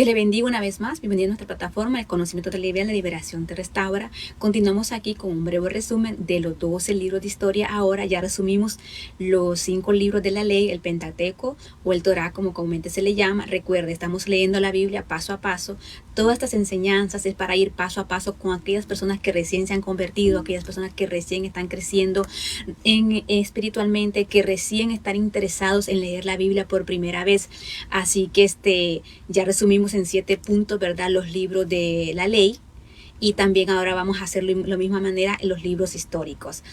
Dios le bendiga una vez más. Bienvenido a nuestra plataforma El Conocimiento te libera, la liberación te restaura. Continuamos aquí con un breve resumen de los 12 libros de historia. Ahora ya resumimos los 5 libros de la ley, el Pentateuco o el Torá, como comúnmente se le llama. Recuerde, estamos leyendo la Biblia paso a paso. Todas estas enseñanzas es para ir paso a paso con aquellas personas que recién se han convertido, aquellas personas que recién están creciendo espiritualmente, que recién están interesados en leer la Biblia por primera vez. Así que ya resumimos en 7 puntos, ¿verdad?, los libros de la ley. Y también ahora vamos a hacerlo de la misma manera en los libros históricos.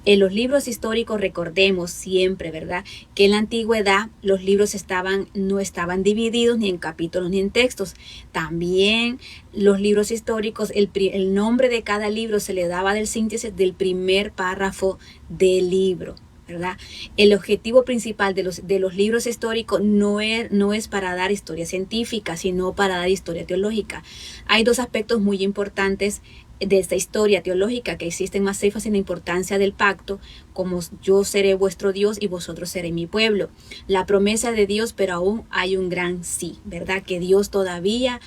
En los libros históricos recordemos siempre, ¿verdad?, que en la antigüedad los libros no estaban divididos ni en capítulos ni en textos. También los libros históricos, el nombre de cada libro se le daba del síntesis del primer párrafo del libro, ¿verdad? El objetivo principal de los libros históricos no es para dar historia científica, sino para dar historia teológica. Hay 2 aspectos muy importantes de esta historia teológica que existen más énfasis en la importancia del pacto, como yo seré vuestro Dios y vosotros seré mi pueblo. La promesa de Dios, pero aún hay un gran sí, ¿verdad? Que Dios todavía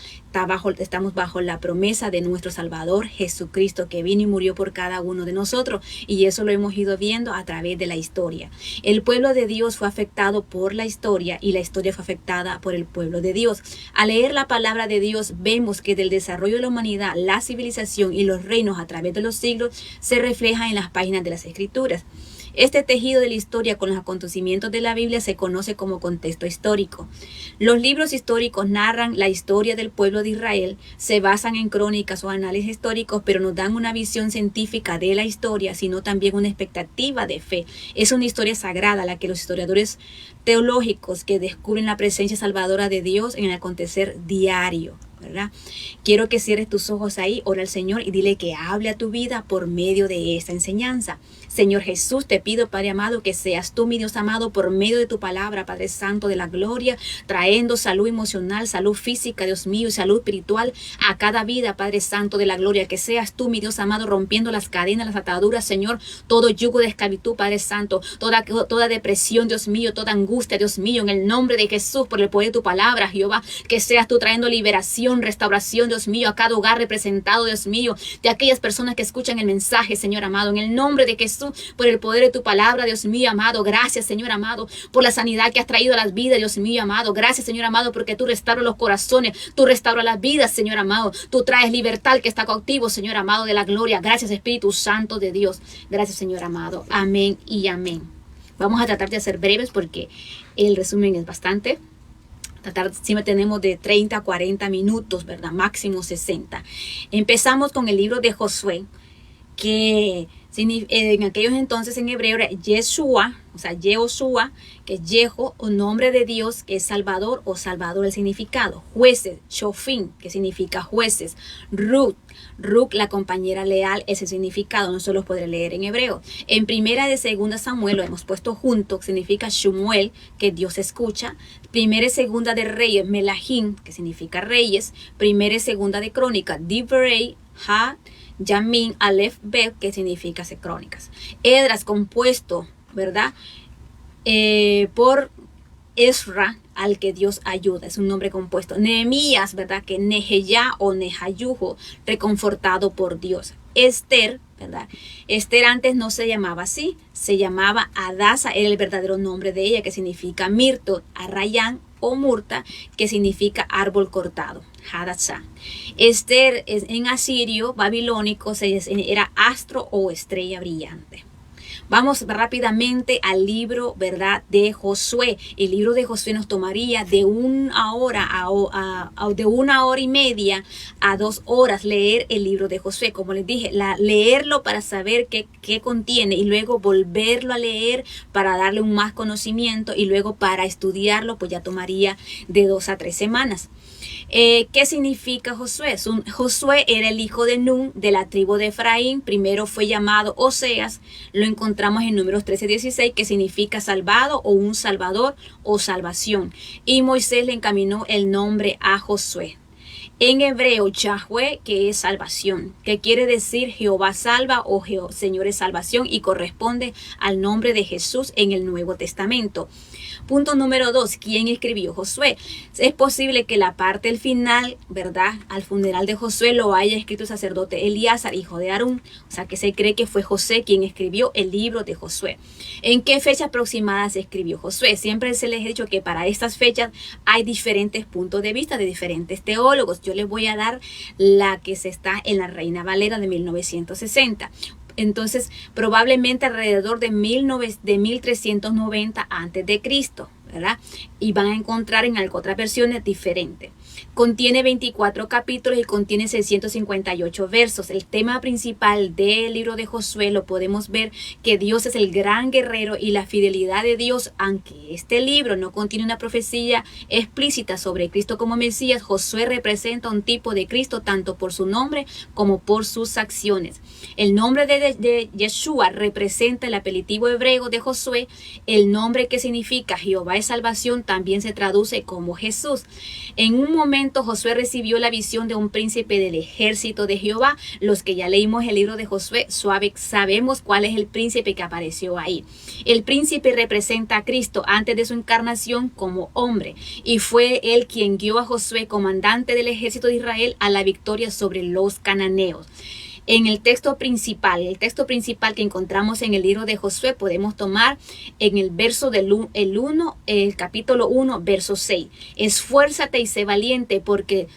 estamos bajo la promesa de nuestro Salvador Jesucristo, que vino y murió por cada uno de nosotros, y eso lo hemos ido viendo a través de la historia. El pueblo de Dios fue afectado por la historia y la historia fue afectada por el pueblo de Dios. Al leer la palabra de Dios vemos que del desarrollo de la humanidad, la civilización y los reinos a través de los siglos se refleja en las páginas de las Escrituras. Este tejido de la historia con los acontecimientos de la Biblia se conoce como contexto histórico. Los libros históricos narran la historia del pueblo de Israel, se basan en crónicas o análisis históricos, pero no dan una visión científica de la historia, sino también una expectativa de fe. Es una historia sagrada la que los historiadores teológicos que descubren la presencia salvadora de Dios en el acontecer diario, ¿verdad? Quiero que cierres tus ojos ahí, ora al Señor y dile que hable a tu vida por medio de esta enseñanza. Señor Jesús, te pido, Padre amado, que seas tú, mi Dios amado, por medio de tu palabra, Padre Santo de la gloria, trayendo salud emocional, salud física, Dios mío, y salud espiritual a cada vida, Padre Santo de la gloria. Que seas tú, mi Dios amado, rompiendo las cadenas, las ataduras, Señor, todo yugo de esclavitud, Padre Santo, toda depresión, Dios mío, toda angustia, Dios mío, en el nombre de Jesús, por el poder de tu palabra, Jehová. Que seas tú trayendo liberación, restauración, Dios mío, a cada hogar representado, Dios mío, de aquellas personas que escuchan el mensaje, Señor amado, en el nombre de Jesús, por el poder de tu palabra, Dios mío amado. Gracias, Señor amado, por la sanidad que has traído a las vidas, Dios mío amado. Gracias, Señor amado, porque tú restauras los corazones, tú restauras las vidas, Señor amado. Tú traes libertad al que está cautivo, Señor amado de la gloria. Gracias, Espíritu Santo de Dios. Gracias, Señor amado. Amén y amén. Vamos a tratar de ser breves porque el resumen es bastante. Siempre tenemos de 30 a 40 minutos, ¿verdad? Máximo 60. Empezamos con el libro de Josué, que en aquellos entonces en hebreo era Yeshua, o sea, Yehoshua, que es Yeho, o nombre de Dios, que es Salvador o Salvador el significado. Jueces, Shofim, que significa jueces. Ruth, la compañera leal, es el significado, no solo podré leer en hebreo. En primera de segunda Samuel lo hemos puesto junto, que significa Shumuel, que Dios escucha. Primera y segunda de Reyes, Melahim, que significa reyes. Primera y segunda de Crónica, Divrei, Ha, Yamin, Aleph, Beb, que significa hacer crónicas. Edras, compuesto, ¿verdad? Por Ezra, al que Dios ayuda, es un nombre compuesto. Nehemías, ¿verdad? Que Neheyá o Nehayujo, reconfortado por Dios. Esther, ¿verdad? Esther antes no se llamaba así, se llamaba Adasa, era el verdadero nombre de ella, que significa mirto, Arrayán o Murta, que significa árbol cortado, Hadassah. Esther en asirio, babilónico, era astro o estrella brillante. Vamos rápidamente al libro, ¿verdad?, de Josué. El libro de Josué nos tomaría de 1 hora de 1 hora y media a 2 horas leer el libro de Josué. Como les dije, leerlo para saber qué contiene y luego volverlo a leer para darle un más conocimiento y luego para estudiarlo, pues ya tomaría de 2 a 3 semanas. ¿Qué significa Josué? Josué era el hijo de Nun, de la tribu de Efraín. Primero fue llamado Oseas. Lo encontramos en Números 13:16, que significa salvado o un salvador o salvación. Y Moisés le encaminó el nombre a Josué. En hebreo, Yahweh, que es salvación, que quiere decir Jehová salva o Señor es salvación, y corresponde al nombre de Jesús en el Nuevo Testamento. Punto número 2. ¿Quién escribió Josué? Es posible que la parte del final, ¿verdad? Al funeral de Josué lo haya escrito el sacerdote Eleazar, hijo de Aarón. O sea que se cree que fue José quien escribió el libro de Josué. ¿En qué fecha aproximada se escribió Josué? Siempre se les he dicho que para estas fechas hay diferentes puntos de vista de diferentes teólogos. Yo les voy a dar la que se está en la Reina Valera de 1960. Entonces, probablemente alrededor de 1390 antes de Cristo, ¿verdad? Y van a encontrar en otras versiones diferentes. Contiene 24 capítulos y contiene 658 versos. El tema principal del libro de Josué lo podemos ver que Dios es el gran guerrero y la fidelidad de Dios. Aunque este libro no contiene una profecía explícita sobre Cristo como Mesías, Josué representa un tipo de Cristo tanto por su nombre como por sus acciones. El nombre de Yeshua representa el apelativo hebreo de Josué. El nombre que significa Jehová es salvación también se traduce como Jesús. En un momento Josué recibió la visión de un príncipe del ejército de Jehová. Los que ya leímos el libro de Josué sabemos cuál es el príncipe que apareció ahí. El príncipe representa a Cristo antes de su encarnación como hombre, y fue él quien guió a Josué, comandante del ejército de Israel, a la victoria sobre los cananeos. En el texto principal que encontramos en el libro de Josué, podemos tomar en el verso el capítulo 1, verso 6. Esfuérzate y sé valiente, porque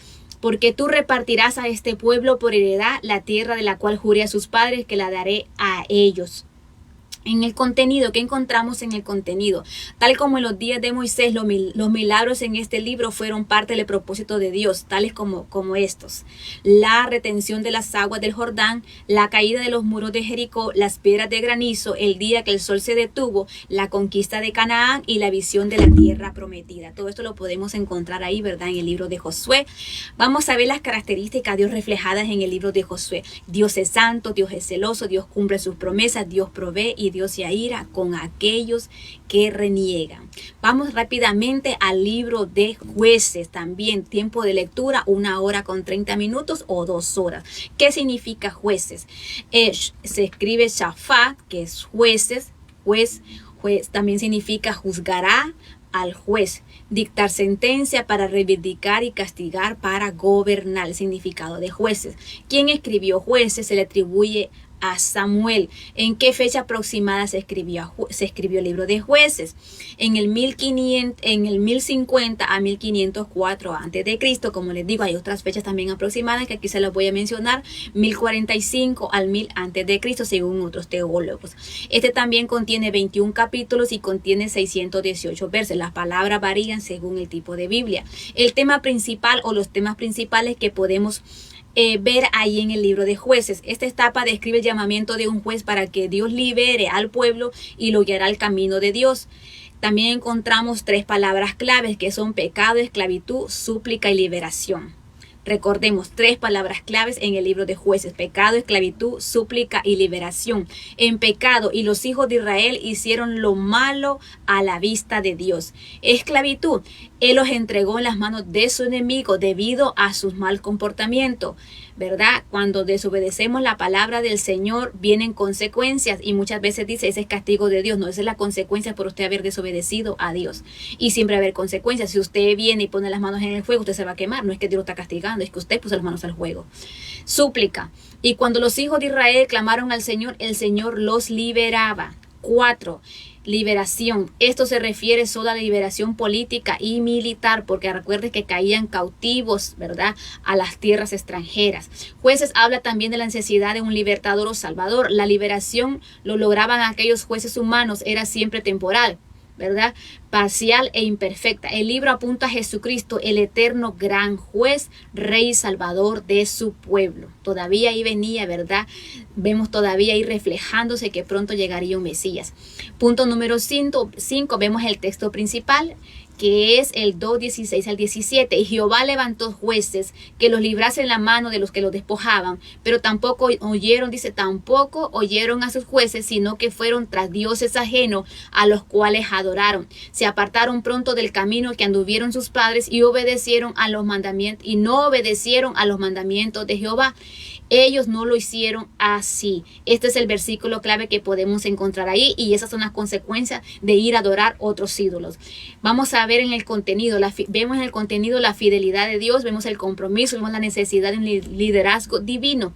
tú repartirás a este pueblo por heredad la tierra de la cual juré a sus padres que la daré a ellos. En el contenido, ¿qué encontramos en el contenido? Tal como en los días de Moisés, los milagros en este libro fueron parte del propósito de Dios, tales como estos: la retención de las aguas del Jordán, la caída de los muros de Jericó, las piedras de granizo, el día que el sol se detuvo, la conquista de Canaán y la visión de la tierra prometida. Todo esto lo podemos encontrar ahí, ¿verdad? En el libro de Josué. Vamos a ver las características de Dios reflejadas en el libro de Josué. Dios es santo, Dios es celoso, Dios cumple sus promesas, Dios provee y Dios se aira con aquellos que reniegan. Vamos rápidamente al libro de Jueces. También tiempo de lectura 1 hora con 30 minutos o 2 horas. ¿Qué significa Jueces? Se escribe Shafat, que es jueces. Juez también significa juzgará al juez, dictar sentencia, para reivindicar y castigar, para gobernar. El significado de Jueces. ¿Quién escribió Jueces? Se le atribuye a Samuel. ¿En qué fecha aproximada se escribió el libro de Jueces? En el 1050 a 1504 antes de Cristo. Como les digo, hay otras fechas también aproximadas que aquí se las voy a mencionar: 1045 al 1000 antes de Cristo, según otros teólogos. Este también contiene 21 capítulos y contiene 618 versos. Las palabras varían según el tipo de Biblia. El tema principal o los temas principales que podemos ver ahí en el libro de Jueces. Esta etapa describe el llamamiento de un juez para que Dios libere al pueblo y lo guiará al camino de Dios. También encontramos 3 palabras claves que son pecado, esclavitud, súplica y liberación. Recordemos 3 palabras claves en el libro de Jueces: pecado, esclavitud, súplica y liberación. En pecado, y los hijos de Israel hicieron lo malo a la vista de Dios. Esclavitud, Él los entregó en las manos de su enemigo debido a su mal comportamiento, ¿verdad? Cuando desobedecemos la palabra del Señor, vienen consecuencias, y muchas veces dice, ese es castigo de Dios. No, esa es la consecuencia por usted haber desobedecido a Dios. Y siempre va a haber consecuencias. Si usted viene y pone las manos en el fuego, usted se va a quemar. No es que Dios lo está castigando, es que usted puso las manos al fuego. Súplica, y cuando los hijos de Israel clamaron al Señor, el Señor los liberaba. 4. Liberación. Esto se refiere solo a la liberación política y militar, porque recuerden que caían cautivos, ¿verdad?, a las tierras extranjeras. Jueces habla también de la necesidad de un libertador o salvador. La liberación lo lograban aquellos jueces humanos, era siempre temporal, ¿verdad?, parcial e imperfecta. El libro apunta a Jesucristo, el eterno gran juez, rey y salvador de su pueblo. Todavía ahí venía, ¿verdad? Vemos todavía ahí reflejándose que pronto llegaría un Mesías. Punto número 5, vemos el texto principal. que es el 2:16 al 17. Y Jehová levantó jueces que los librasen la mano de los que los despojaban, pero tampoco oyeron, dice, tampoco oyeron a sus jueces, sino que fueron tras dioses ajenos a los cuales adoraron. Se apartaron pronto del camino que anduvieron sus padres y obedecieron a los mandamientos, y no obedecieron a los mandamientos de Jehová. Ellos no lo hicieron así. Este es el versículo clave que podemos encontrar ahí, y esas son las consecuencias de ir a adorar otros ídolos. Vamos a ver en el contenido, vemos en el contenido la fidelidad de Dios, vemos el compromiso, vemos la necesidad de un liderazgo divino.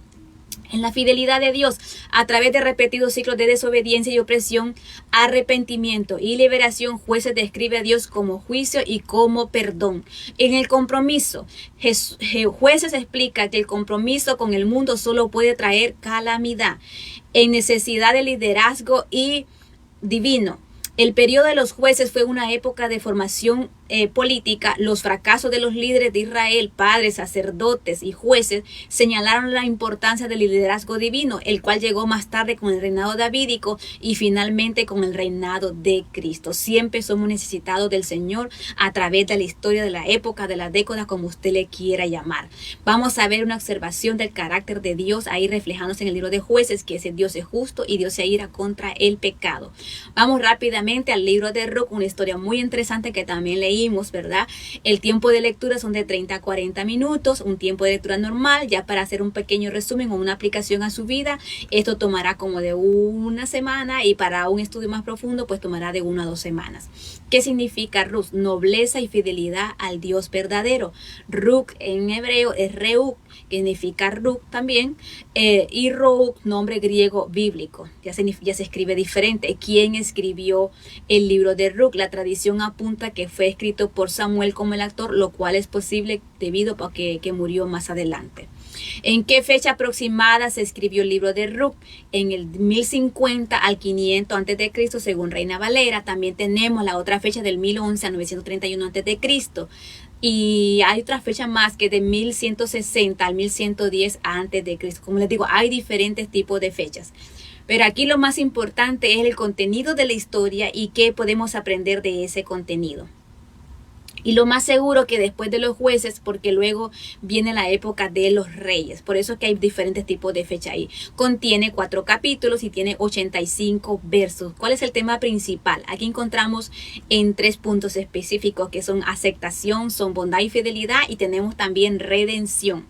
En la fidelidad de Dios, a través de repetidos ciclos de desobediencia y opresión, arrepentimiento y liberación, jueces describe a Dios como juicio y como perdón. En el compromiso, jueces explica que el compromiso con el mundo solo puede traer calamidad. En necesidad de liderazgo y divino. El periodo de los jueces fue una época de formación política. Los fracasos de los líderes de Israel, padres, sacerdotes y jueces, señalaron la importancia del liderazgo divino, el cual llegó más tarde con el reinado davídico y finalmente con el reinado de Cristo. Siempre somos necesitados del Señor a través de la historia, de la época, de la década, como usted le quiera llamar. Vamos a ver una observación del carácter de Dios ahí reflejándose en el libro de Jueces, que ese Dios es justo y Dios se ira contra el pecado. Vamos rápidamente al libro de Ruth, una historia muy interesante que también leí, ¿verdad? El tiempo de lectura son de 30 a 40 minutos, un tiempo de lectura normal. Ya para hacer un pequeño resumen o una aplicación a su vida, esto tomará como de una semana, y para un estudio más profundo pues tomará de 1 a 2 semanas. ¿Qué significa Ruth? Nobleza y fidelidad al Dios verdadero. Ruth en hebreo es Reuk, que significa Ruth también, y Rouk, nombre griego bíblico. Ya se escribe diferente. ¿Quién escribió el libro de Ruth? La tradición apunta que fue escrito por Samuel como el autor, lo cual es posible debido a que murió más adelante. ¿En qué fecha aproximada se escribió el libro de Ruth? En el 1050 al 500 a.C. según Reina Valera. También tenemos la otra fecha del 1011 a 931 a.C. Y hay otra fecha más que de 1160 al 1110 a.C. Como les digo, hay diferentes tipos de fechas. Pero aquí lo más importante es el contenido de la historia y qué podemos aprender de ese contenido. Y lo más seguro que después de los jueces, porque luego viene la época de los reyes. Por eso es que hay diferentes tipos de fecha ahí. Contiene 4 capítulos y tiene 85 versos. ¿Cuál es el tema principal? Aquí encontramos en 3 puntos específicos, que son aceptación, son bondad y fidelidad, y tenemos también redención.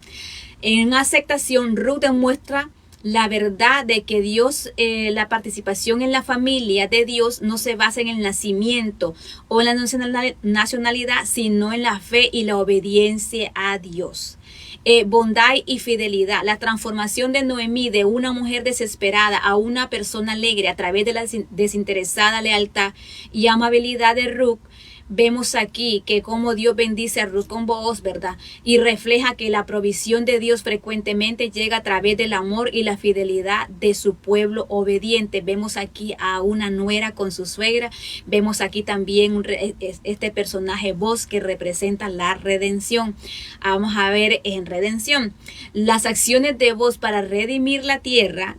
En aceptación, Ruth demuestra la verdad de que Dios, la participación en la familia de Dios no se basa en el nacimiento o en la nacionalidad, sino en la fe y la obediencia a Dios. Bondad y fidelidad. La transformación de Noemí de una mujer desesperada a una persona alegre a través de la desinteresada lealtad y amabilidad de Ruth. Vemos aquí que como Dios bendice a Ruth con Booz, ¿verdad? Y refleja que la provisión de Dios frecuentemente llega a través del amor y la fidelidad de su pueblo obediente. Vemos aquí a una nuera con su suegra. Vemos aquí también este personaje Booz, que representa la redención. Vamos a ver en redención. Las acciones de Booz para redimir la tierra,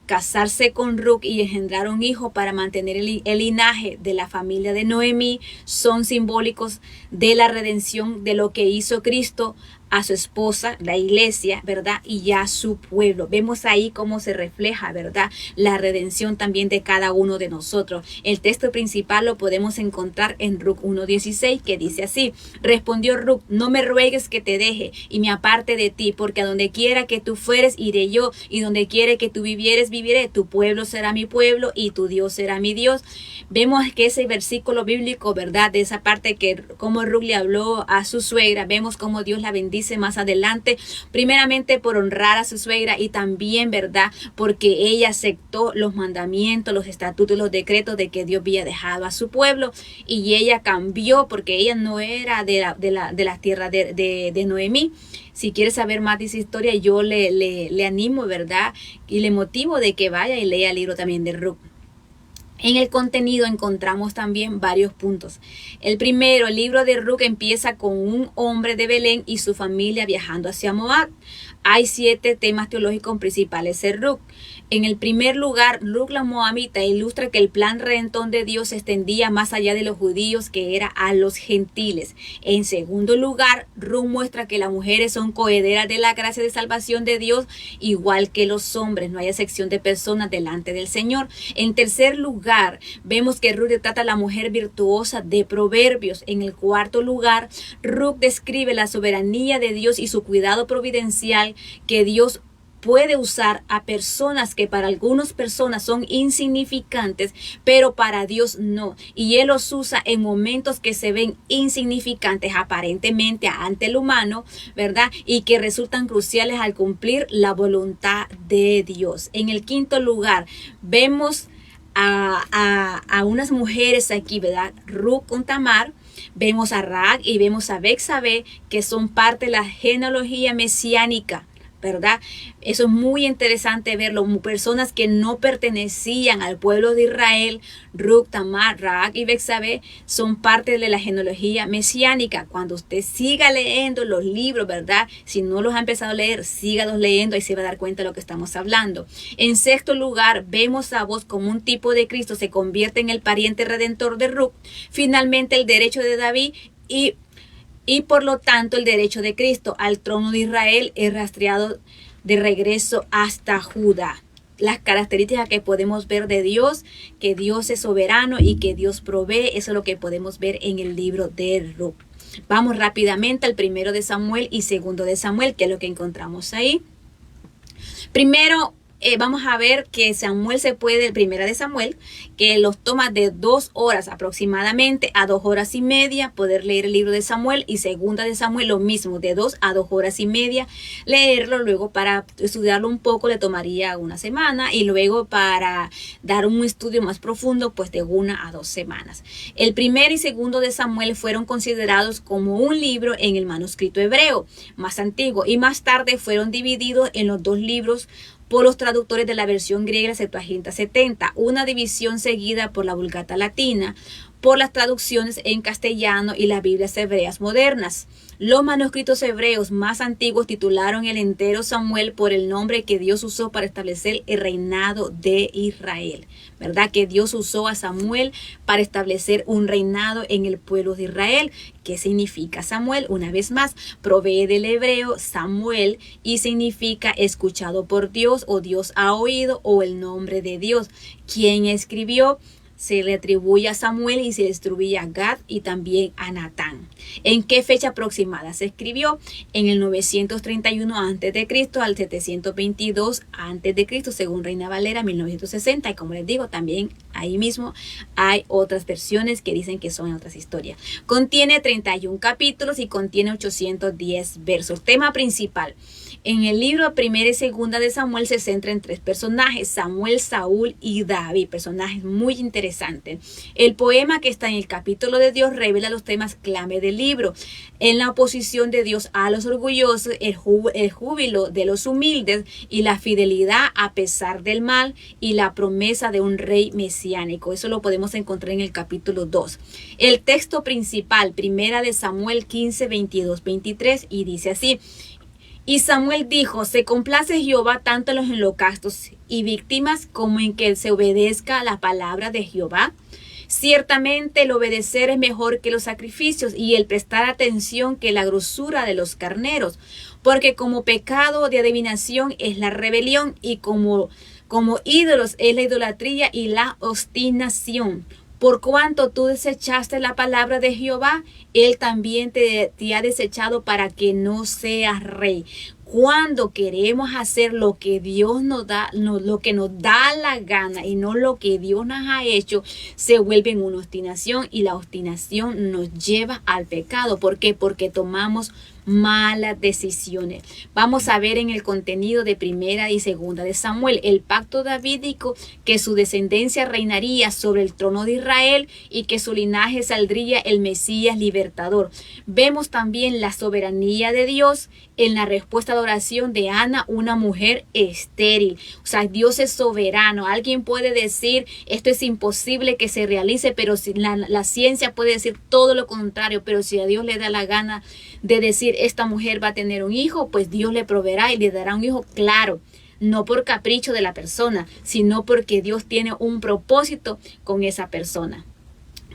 casarse con Ruth y engendrar un hijo para mantener el linaje de la familia de Noemí, son simbólicos de la redención, de lo que hizo Cristo a su esposa, la iglesia, ¿verdad? Y ya su pueblo. Vemos ahí cómo se refleja, ¿verdad? La redención también de cada uno de nosotros. El texto principal lo podemos encontrar en Ruth 1:16, que dice así: respondió Ruth, no me ruegues que te deje y me aparte de ti, porque a donde quiera que tú fueres, iré yo, y donde quiera que tú vivieres, viviré. Tu pueblo será mi pueblo y tu Dios será mi Dios. Vemos que ese versículo bíblico, ¿verdad? De esa parte que como Ruth le habló a su suegra, vemos cómo Dios la bendice más adelante, primeramente por honrar a su suegra, y también, ¿verdad?, porque ella aceptó los mandamientos, los estatutos, los decretos de que Dios había dejado a su pueblo, y ella cambió porque ella no era de las tierras de Noemí. Si quiere saber más de esa historia, yo le animo, ¿verdad?, y le motivo de que vaya y lea el libro también de Ruth. En el contenido encontramos también varios puntos. El primero, el libro de Ruc empieza con un hombre de Belén y su familia viajando hacia Moab. Hay 7 temas teológicos principales en Ruc. En el primer lugar, Ruc la Moabita ilustra que el plan redentor de Dios se extendía más allá de los judíos, que era a los gentiles. En segundo lugar, Ruc muestra que las mujeres son coherederas de la gracia de salvación de Dios, igual que los hombres. No hay excepción de personas delante del Señor. En tercer lugar, vemos que Ruc retrata a la mujer virtuosa de Proverbios. En el cuarto lugar, Ruc describe la soberanía de Dios y su cuidado providencial, que Dios puede usar a personas que para algunas personas son insignificantes, pero para Dios no. Y Él los usa en momentos que se ven insignificantes aparentemente ante el humano, ¿verdad? Y que resultan cruciales al cumplir la voluntad de Dios. En el quinto lugar, vemos a unas mujeres aquí, ¿verdad? Ruc con Tamar. Vemos a Raag y vemos a Betsabé, que son parte de la genealogía mesiánica, ¿verdad? Eso es muy interesante verlo. Personas que no pertenecían al pueblo de Israel, Ruc, Tamar, Raag y Betsabé, son parte de la genealogía mesiánica. Cuando usted siga leyendo los libros, ¿verdad? Si no los ha empezado a leer, sígalos leyendo, y se va a dar cuenta de lo que estamos hablando. En sexto lugar, vemos a Boaz como un tipo de Cristo, se convierte en el pariente redentor de Ruc. Finalmente, el derecho de David y por lo tanto el derecho de Cristo al trono de Israel es rastreado de regreso hasta Judá. Las características que podemos ver de Dios, que Dios es soberano y que Dios provee, eso es lo que podemos ver en el libro de Ruc. Vamos rápidamente al primero de Samuel y segundo de Samuel, que es lo que encontramos ahí. Primero, vamos a ver que Samuel se puede, el primera de Samuel, que los toma de 2 horas aproximadamente a 2 horas y media poder leer el libro de Samuel, y segunda de Samuel lo mismo, de 2 a 2 horas y media leerlo. Luego para estudiarlo un poco le tomaría una semana, y luego para dar un estudio más profundo pues de 1 a 2 semanas. El primer y segundo de Samuel fueron considerados como un libro en el manuscrito hebreo más antiguo, y más tarde fueron divididos en los 2 libros por los traductores de la versión griega Septuaginta 70, una división seguida por la Vulgata Latina, por las traducciones en castellano y las Biblias hebreas modernas. Los manuscritos hebreos más antiguos titularon el entero Samuel por el nombre que Dios usó para establecer el reinado de Israel, ¿verdad? Que Dios usó a Samuel para establecer un reinado en el pueblo de Israel. ¿Qué significa Samuel? Una vez más, provee del hebreo Samuel y significa escuchado por Dios, o Dios ha oído, o el nombre de Dios. ¿Quién escribió? Se le atribuye a Samuel y se le atribuye a Gad y también a Natán. ¿En qué fecha aproximada se escribió? En el 931 a.C. al 722 a.C. según Reina Valera 1960. Y como les digo, también ahí mismo hay otras versiones que dicen que son otras historias. Contiene 31 capítulos y contiene 810 versos. Tema principal. En el libro primera y segunda de Samuel se centra en 3 personajes: Samuel, Saúl y David, personajes muy interesantes. El poema que está en el capítulo de Dios revela los temas clave del libro: en la oposición de Dios a los orgullosos, el júbilo de los humildes y la fidelidad a pesar del mal, y la promesa de un rey mesiánico. Eso lo podemos encontrar en el capítulo 2. El texto principal, primera de Samuel 15, 22, 23, y dice así: y Samuel dijo: se complace Jehová tanto en los holocaustos y víctimas como en que se obedezca la palabra de Jehová. Ciertamente el obedecer es mejor que los sacrificios, y el prestar atención que la grosura de los carneros, porque como pecado de adivinación es la rebelión, y como ídolos es la idolatría y la obstinación. Por cuanto tú desechaste la palabra de Jehová, Él también te ha desechado para que no seas rey. Cuando queremos hacer lo que Dios nos da, lo que nos da la gana y no lo que Dios nos ha hecho, se vuelve en una obstinación, y la obstinación nos lleva al pecado. ¿Por qué? Porque tomamos malas decisiones. Vamos a ver en el contenido de Primera y Segunda de Samuel el pacto davídico, que su descendencia reinaría sobre el trono de Israel y que su linaje saldría el Mesías libertador. Vemos también la soberanía de Dios en la respuesta de oración de Ana, una mujer estéril. O sea, Dios es soberano. Alguien puede decir, esto es imposible que se realice, pero si la ciencia puede decir todo lo contrario, pero si a Dios le da la gana de decir, esta mujer va a tener un hijo, pues Dios le proveerá y le dará un hijo, claro. No por capricho de la persona, sino porque Dios tiene un propósito con esa persona.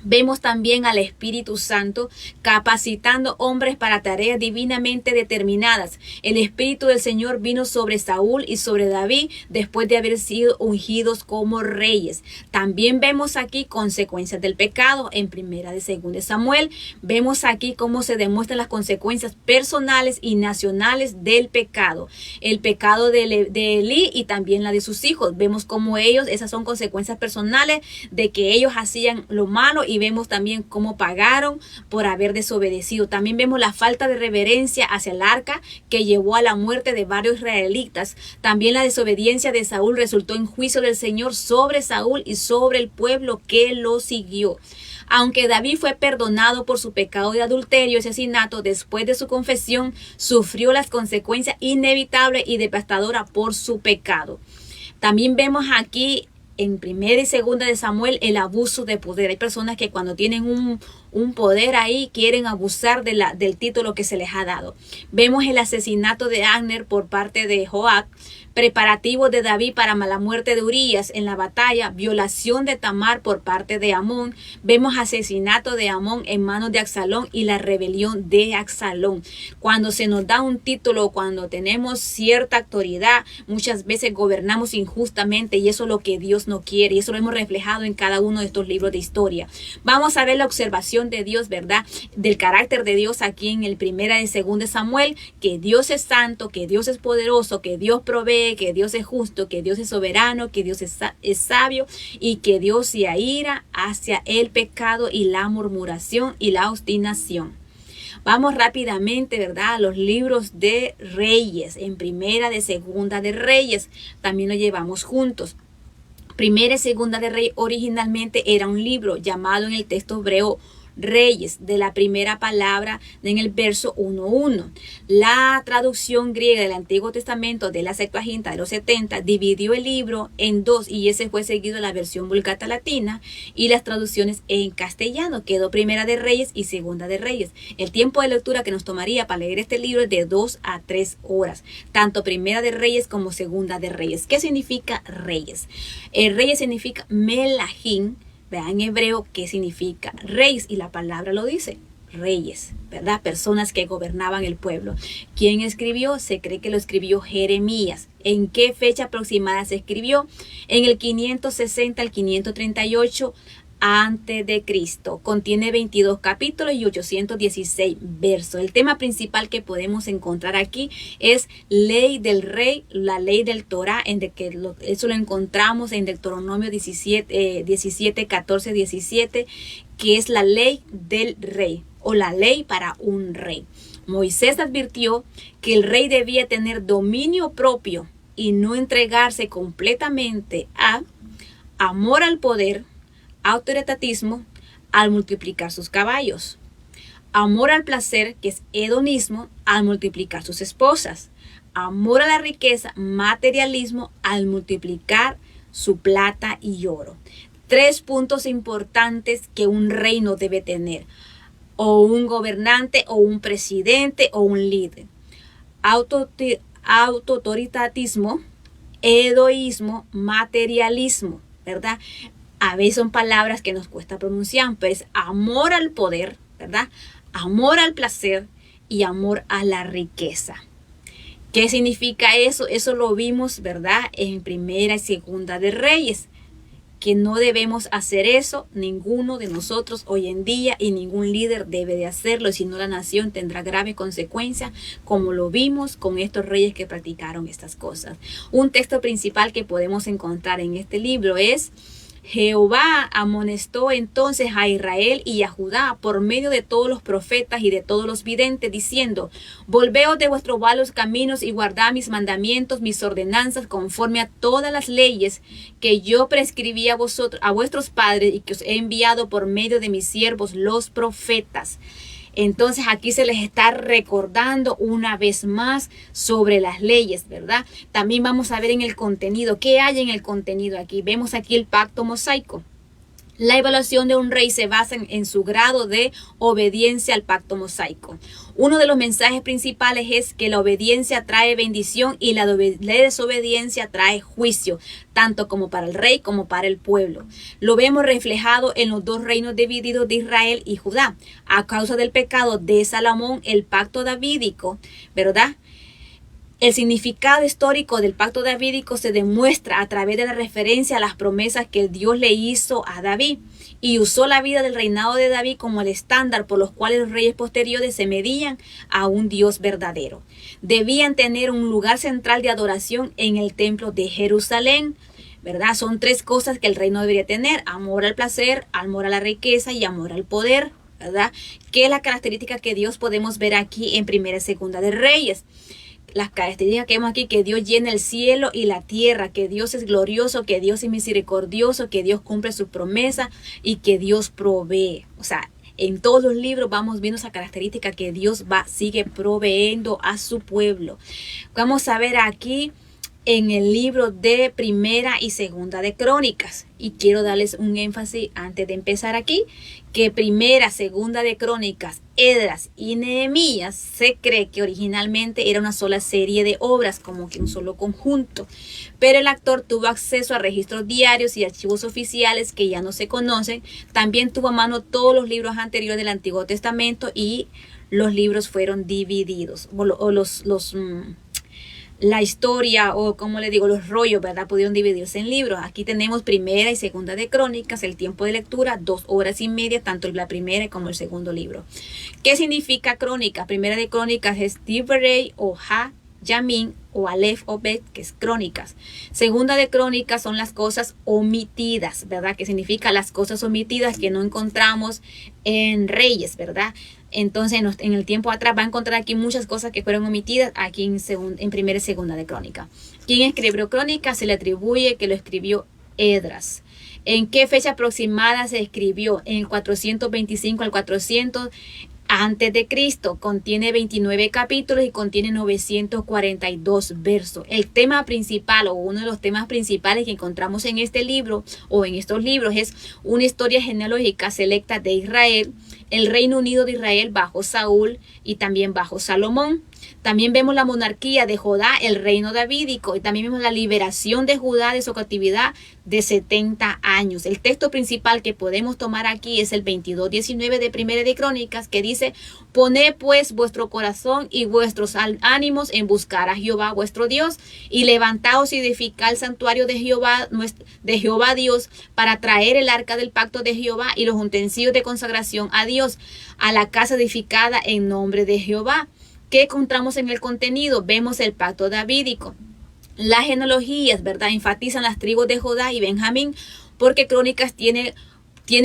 Vemos también al Espíritu Santo capacitando hombres para tareas divinamente determinadas. El Espíritu del Señor vino sobre Saúl y sobre David después de haber sido ungidos como reyes. También vemos aquí consecuencias del pecado en Primera de Segunda de Samuel. Vemos aquí cómo se demuestran las consecuencias personales y nacionales del pecado. El pecado de Elí y también la de sus hijos. Vemos cómo esas son consecuencias personales de que ellos hacían lo malo, y vemos también cómo pagaron por haber desobedecido. También vemos la falta de reverencia hacia el arca, que llevó a la muerte de varios israelitas. También la desobediencia de Saúl resultó en juicio del Señor sobre Saúl y sobre el pueblo que lo siguió. Aunque David fue perdonado por su pecado de adulterio y asesinato, después de su confesión, sufrió las consecuencias inevitables y devastadoras por su pecado. También vemos aquí en Primera y Segunda de Samuel el abuso de poder. Hay personas que cuando tienen un poder ahí quieren abusar del título que se les ha dado. Vemos el asesinato de Abner por parte de Joab, preparativos de David para la muerte de Urías en la batalla, violación de Tamar por parte de Amón. Vemos asesinato de Amón en manos de Absalón y la rebelión de Absalón. Cuando se nos da un título, cuando tenemos cierta autoridad, muchas veces gobernamos injustamente, y eso es lo que Dios no quiere, y eso lo hemos reflejado en cada uno de estos libros de historia. Vamos a ver la observación de Dios, ¿verdad? Del carácter de Dios aquí en el Primera y Segunda de Samuel, que Dios es santo, que Dios es poderoso, que Dios provee, que Dios es justo, que Dios es soberano, que Dios es sabio, y que Dios se aira hacia el pecado y la murmuración y la obstinación. Vamos rápidamente, ¿verdad?, a los libros de Reyes. En Primera de Segunda de Reyes también lo llevamos juntos. Primera y Segunda de Reyes originalmente era un libro llamado en el texto hebreo Reyes, de la primera palabra en el verso 1:1. La traducción griega del Antiguo Testamento de la Septuaginta de los 70 dividió el libro en dos, y ese fue seguido la versión Vulgata Latina y las traducciones en castellano. Quedó Primera de Reyes y Segunda de Reyes. El tiempo de lectura que nos tomaría para leer este libro es de 2 a 3 horas, tanto Primera de Reyes como Segunda de Reyes. ¿Qué significa Reyes? Reyes significa Melahim. Vean en hebreo qué significa reyes, y la palabra lo dice, reyes, ¿verdad? Personas que gobernaban el pueblo. ¿Quién escribió? Se cree que lo escribió Jeremías. ¿En qué fecha aproximada se escribió? En el 560 al 538 antes de Cristo. Contiene 22 capítulos y 816 versos. El tema principal que podemos encontrar aquí es ley del rey, la ley del Torah, eso lo encontramos en Deuteronomio 17, 14, 17, que es la ley del rey o la ley para un rey. Moisés advirtió que el rey debía tener dominio propio y no entregarse completamente a amor al poder, autoritarismo al multiplicar sus caballos, amor al placer, que es hedonismo, al multiplicar sus esposas, amor a la riqueza, materialismo, al multiplicar su plata y oro. 3 puntos importantes que un reino debe tener, o un gobernante, o un presidente, o un líder: autoritarismo, egoísmo, materialismo, ¿verdad? A veces son palabras que nos cuesta pronunciar, pero es amor al poder, ¿verdad? Amor al placer y amor a la riqueza. ¿Qué significa eso? Eso lo vimos, ¿verdad?, en Primera y Segunda de Reyes, que no debemos hacer eso, ninguno de nosotros hoy en día, y ningún líder debe de hacerlo, si no la nación tendrá graves consecuencias, como lo vimos con estos reyes que practicaron estas cosas. Un texto principal que podemos encontrar en este libro es Jehová amonestó entonces a Israel y a Judá por medio de todos los profetas y de todos los videntes, diciendo: volveos de vuestros malos caminos y guardad mis mandamientos, mis ordenanzas, conforme a todas las leyes que yo prescribí a vosotros, a vuestros padres, y que os he enviado por medio de mis siervos los profetas. Entonces aquí se les está recordando una vez más sobre las leyes, ¿verdad? También vamos a ver en el contenido. ¿Qué hay en el contenido aquí? Vemos aquí el pacto mosaico. La evaluación de un rey se basa en su grado de obediencia al pacto mosaico. Uno de los mensajes principales es que la obediencia trae bendición y la desobediencia trae juicio, tanto como para el rey como para el pueblo. Lo vemos reflejado en los dos reinos divididos de Israel y Judá. A causa del pecado de Salomón, el pacto davídico, ¿verdad? El significado histórico del pacto davídico se demuestra a través de la referencia a las promesas que Dios le hizo a David, y usó la vida del reinado de David como el estándar por los cuales los reyes posteriores se medían a un Dios verdadero. Debían tener un lugar central de adoración en el templo de Jerusalén, ¿verdad? Son tres cosas que el reino debería tener: amor al placer, amor a la riqueza y amor al poder, ¿verdad? Que es la característica que Dios podemos ver aquí en Primera y Segunda de Reyes. Las características que vemos aquí: que Dios llena el cielo y la tierra, que Dios es glorioso, que Dios es misericordioso, que Dios cumple su promesa y que Dios provee. O sea, en todos los libros vamos viendo esa característica, que Dios sigue proveyendo a su pueblo. Vamos a ver aquí en el libro de Primera y Segunda de Crónicas, y quiero darles un énfasis antes de empezar aquí, que Primera, Segunda de Crónicas, Esdras y Nehemías se cree que originalmente era una sola serie de obras, como que un solo conjunto, pero el autor tuvo acceso a registros diarios y archivos oficiales que ya no se conocen. También tuvo a mano todos los libros anteriores del Antiguo Testamento, y los libros fueron divididos, la historia, o como le digo, los rollos, ¿verdad?, pudieron dividirse en libros. Aquí tenemos Primera y Segunda de Crónicas. El tiempo de lectura, 2 horas y media, tanto la primera como el segundo libro. ¿Qué significa crónica? Primera de Crónicas es Divrei o Yamin o Aleph o Bet, que es crónicas. Segunda de Crónicas son las cosas omitidas, ¿verdad? Que significa las cosas omitidas que no encontramos en Reyes, ¿verdad? Entonces en el tiempo atrás va a encontrar aquí muchas cosas que fueron omitidas aquí en Primera y Segunda de Crónicas. ¿Quién escribió Crónicas? Se le atribuye que lo escribió Esdras. ¿En qué fecha aproximada se escribió? En el 425 al 400 antes de Cristo. Contiene 29 capítulos y contiene 942 versos. El tema principal, o uno de los temas principales que encontramos en este libro o en estos libros, es una historia genealógica selecta de Israel, el Reino Unido de Israel bajo Saúl y también bajo Salomón. También vemos la monarquía de Judá, el reino davídico, y también vemos la liberación de Judá de su cautividad de 70 años. El texto principal que podemos tomar aquí es el 22:19 de Primera de Crónicas, que dice: poned pues vuestro corazón y vuestros ánimos en buscar a Jehová vuestro Dios, y levantaos y edificad el santuario de Jehová Dios, para traer el arca del pacto de Jehová y los utensilios de consagración a Dios, a la casa edificada en nombre de Jehová. ¿Qué encontramos en el contenido? Vemos el pacto davídico. Las genealogías, ¿verdad?, enfatizan las tribus de Judá y Benjamín, porque Crónicas tiene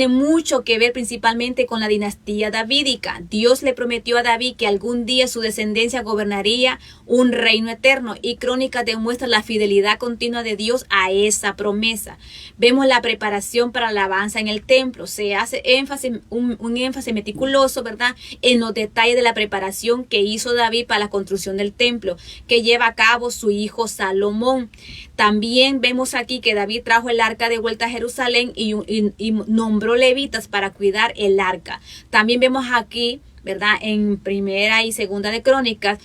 mucho que ver principalmente con la dinastía davídica. Dios le prometió a David que algún día su descendencia gobernaría un reino eterno, y Crónicas demuestra la fidelidad continua de Dios a esa promesa. Vemos la preparación para la alabanza en el templo. Se hace un énfasis meticuloso, ¿verdad?, en los detalles de la preparación que hizo David para la construcción del templo, que lleva a cabo su hijo Salomón. También vemos aquí que David trajo el arca de vuelta a Jerusalén y nombró levitas para cuidar el arca. También vemos aquí, ¿verdad?, en Primera y Segunda de Crónicas,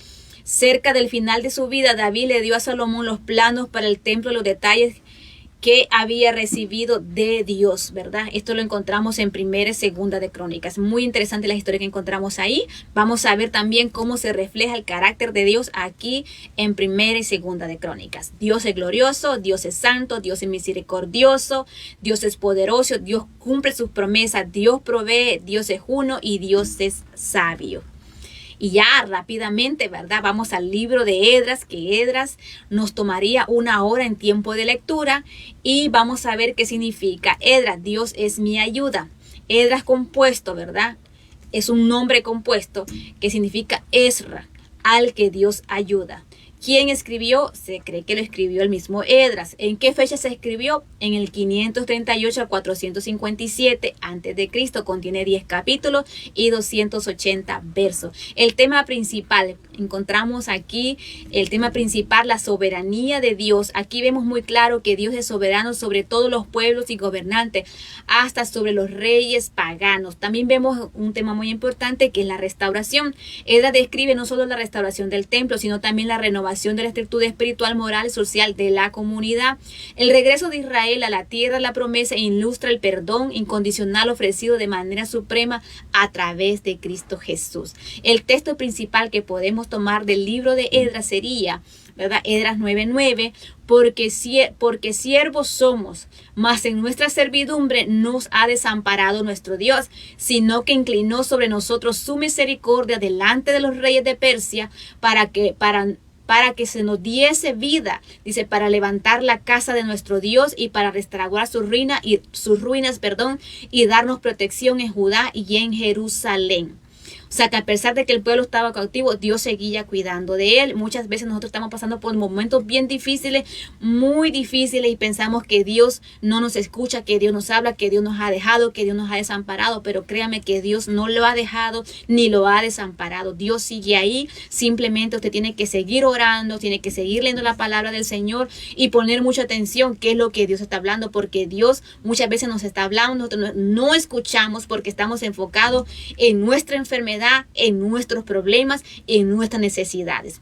cerca del final de su vida, David le dio a Salomón los planos para el templo, los detalles que había recibido de Dios, ¿verdad? Esto lo encontramos en Primera y Segunda de Crónicas. Muy interesante la historia que encontramos ahí. Vamos a ver también cómo se refleja el carácter de Dios aquí en Primera y Segunda de Crónicas. Dios es glorioso, Dios es santo, Dios es misericordioso, Dios es poderoso, Dios cumple sus promesas, Dios provee, Dios es uno y Dios es sabio. Y ya rápidamente, ¿verdad? Vamos al libro de Esdras, que Esdras nos tomaría 1 hora en tiempo de lectura y vamos a ver qué significa Esdras. Dios es mi ayuda. Esdras compuesto, ¿verdad? Es un nombre compuesto que significa Ezra, al que Dios ayuda. ¿Quién escribió? Se cree que lo escribió el mismo Esdras. ¿En qué fecha se escribió? En el 538 al 457 a.C. Contiene 10 capítulos y 280 versos. El tema principal, encontramos aquí el tema principal, la soberanía de Dios. Aquí vemos muy claro que Dios es soberano sobre todos los pueblos y gobernantes, hasta sobre los reyes paganos. También vemos un tema muy importante que es la restauración. Esdras describe no solo la restauración del templo, sino también la renovación de la estructura espiritual, moral y social de la comunidad. El regreso de Israel a la tierra de la promesa ilustra el perdón incondicional ofrecido de manera suprema a través de Cristo Jesús. El texto principal que podemos tomar del libro de Esdras sería, ¿verdad? Esdras 9:9, porque siervos somos, mas en nuestra servidumbre nos ha desamparado nuestro Dios, sino que inclinó sobre nosotros su misericordia delante de los reyes de Persia para que se nos diese vida, dice, para levantar la casa de nuestro Dios y para restaurar sus ruinas, y darnos protección en Judá y en Jerusalén. O sea, que a pesar de que el pueblo estaba cautivo, Dios seguía cuidando de él. Muchas veces nosotros estamos pasando por momentos bien difíciles, muy difíciles, y pensamos que Dios no nos escucha, que Dios nos habla, que Dios nos ha dejado, que Dios nos ha desamparado. Pero créame que Dios no lo ha dejado ni lo ha desamparado. Dios sigue ahí. Simplemente usted tiene que seguir orando, tiene que seguir leyendo la palabra del Señor y poner mucha atención qué es lo que Dios está hablando, porque Dios muchas veces nos está hablando, nosotros no escuchamos porque estamos enfocados en nuestra enfermedad, en nuestros problemas, en nuestras necesidades.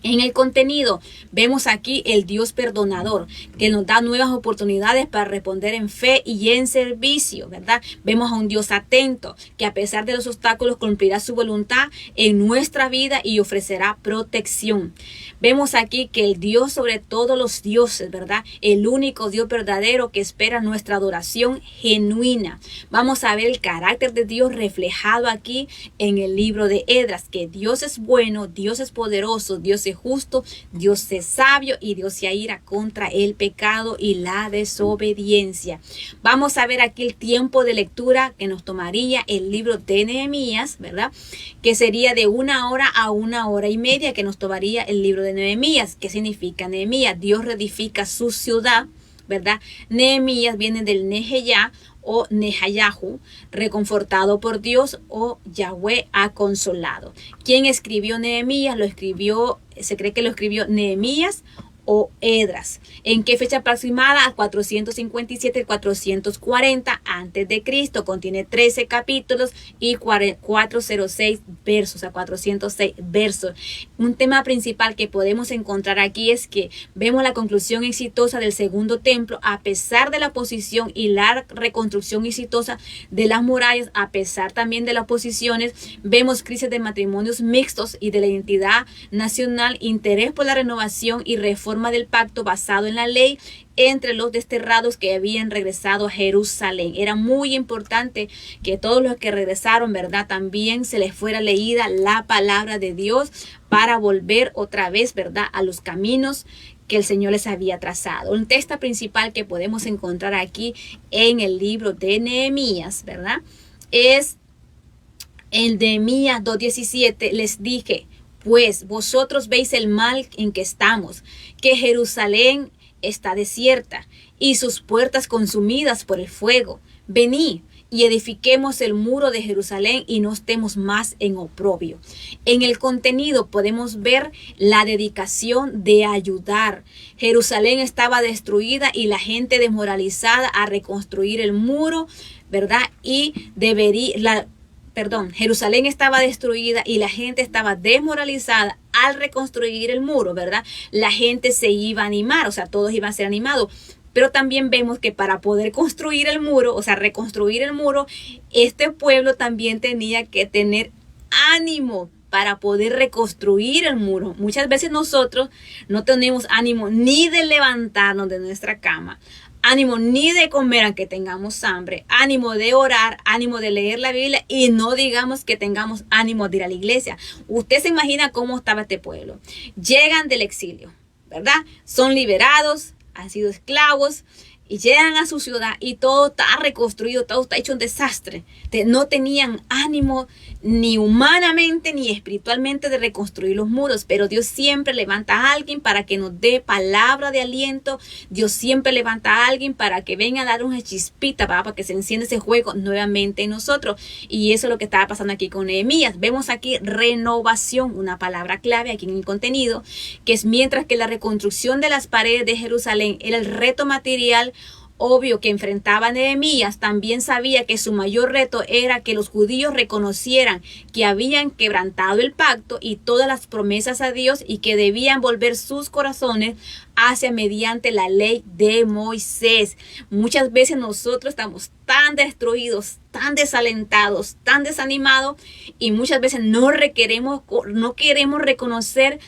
En el contenido vemos aquí el Dios perdonador que nos da nuevas oportunidades para responder en fe y en servicio, ¿verdad? Vemos a un Dios atento que a pesar de los obstáculos cumplirá su voluntad en nuestra vida y ofrecerá protección. Vemos aquí que el Dios sobre todos los dioses, ¿verdad? El único Dios verdadero que espera nuestra adoración genuina. Vamos a ver el carácter de Dios reflejado aquí en el libro de Esdras, que Dios es bueno, Dios es poderoso, Dios es justo, Dios es sabio y Dios se aira contra el pecado y la desobediencia. Vamos a ver aquí el tiempo de lectura que nos tomaría el libro de Nehemías, ¿verdad? Que sería de 1 hora a 1 hora y media que nos tomaría el libro de Nehemías. ¿Qué significa Nehemías? Dios reedifica su ciudad, ¿verdad? Nehemías viene del Neheyá o Nehayahu, reconfortado por Dios, o Yahweh ha consolado. ¿Quién escribió Nehemías? Se cree que lo escribió Nehemías o Esdras. ¿En qué fecha aproximada? 457 y 440 a.C. Contiene 13 capítulos y 406 versos, o sea, 406 versos. Un tema principal que podemos encontrar aquí es que vemos la conclusión exitosa del segundo templo, a pesar de la oposición, y la reconstrucción exitosa de las murallas, a pesar también de las oposiciones. Vemos crisis de matrimonios mixtos y de la identidad nacional, interés por la renovación y reforma del pacto basado en la ley entre los desterrados que habían regresado a Jerusalén. Era muy importante que todos los que regresaron, ¿verdad?, también se les fuera leída la palabra de Dios para volver otra vez, ¿verdad?, a los caminos que el Señor les había trazado. Un texto principal que podemos encontrar aquí en el libro de Nehemías, ¿verdad?, es el de Nehemías 2:17. Les dije: pues vosotros veis el mal en que estamos, que Jerusalén está desierta y sus puertas consumidas por el fuego. Venid y edifiquemos el muro de Jerusalén y no estemos más en oprobio. En el contenido podemos ver la dedicación de ayudar. Jerusalén estaba destruida y la gente desmoralizada a reconstruir el muro, ¿verdad? Jerusalén estaba destruida y la gente estaba desmoralizada al reconstruir el muro, ¿verdad? La gente se iba a animar, o sea, todos iban a ser animados. Pero también vemos que para poder construir el muro, o sea, reconstruir el muro, este pueblo también tenía que tener ánimo para poder reconstruir el muro. Muchas veces nosotros no tenemos ánimo ni de levantarnos de nuestra cama, ánimo ni de comer aunque tengamos hambre, ánimo de orar, ánimo de leer la Biblia y no digamos que tengamos ánimo de ir a la iglesia. Usted se imagina cómo estaba este pueblo. Llegan del exilio, ¿verdad? Son liberados, han sido esclavos y llegan a su ciudad y todo está reconstruido, todo está hecho un desastre. No tenían ánimo ni humanamente ni espiritualmente de reconstruir los muros, pero Dios siempre levanta a alguien para que nos dé palabra de aliento. Dios siempre levanta a alguien para que venga a dar una chispita, para que se encienda ese juego nuevamente en nosotros. Y eso es lo que estaba pasando aquí con Nehemías. Vemos aquí renovación, una palabra clave aquí en el contenido, que es mientras que la reconstrucción de las paredes de Jerusalén era el reto material obvio que enfrentaba a Nehemías, también sabía que su mayor reto era que los judíos reconocieran que habían quebrantado el pacto y todas las promesas a Dios y que debían volver sus corazones hacia mediante la ley de Moisés. Muchas veces nosotros estamos tan destruidos, tan desalentados, tan desanimados y muchas veces no queremos reconocer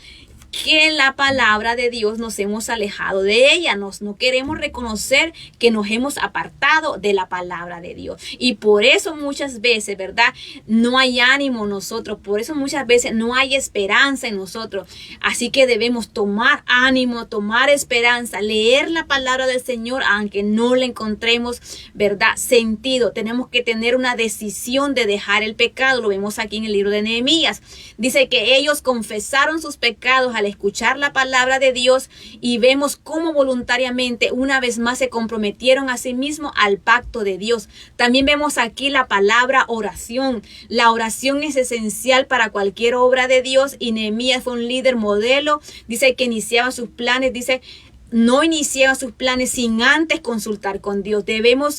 que en la palabra de Dios nos hemos alejado de ella, no queremos reconocer que nos hemos apartado de la palabra de Dios. Y por eso muchas veces, ¿verdad? No hay ánimo en nosotros, por eso muchas veces no hay esperanza en nosotros. Así que debemos tomar ánimo, tomar esperanza, leer la palabra del Señor, aunque no le encontremos, ¿verdad? Sentido. Tenemos que tener una decisión de dejar el pecado. Lo vemos aquí en el libro de Nehemías. Dice que ellos confesaron sus pecados al escuchar la palabra de Dios y vemos cómo voluntariamente una vez más se comprometieron a sí mismos al pacto de Dios. También vemos aquí la palabra oración. La oración es esencial para cualquier obra de Dios y Nehemías fue un líder modelo. Dice que iniciaba sus planes, no iniciaba sus planes sin antes consultar con Dios.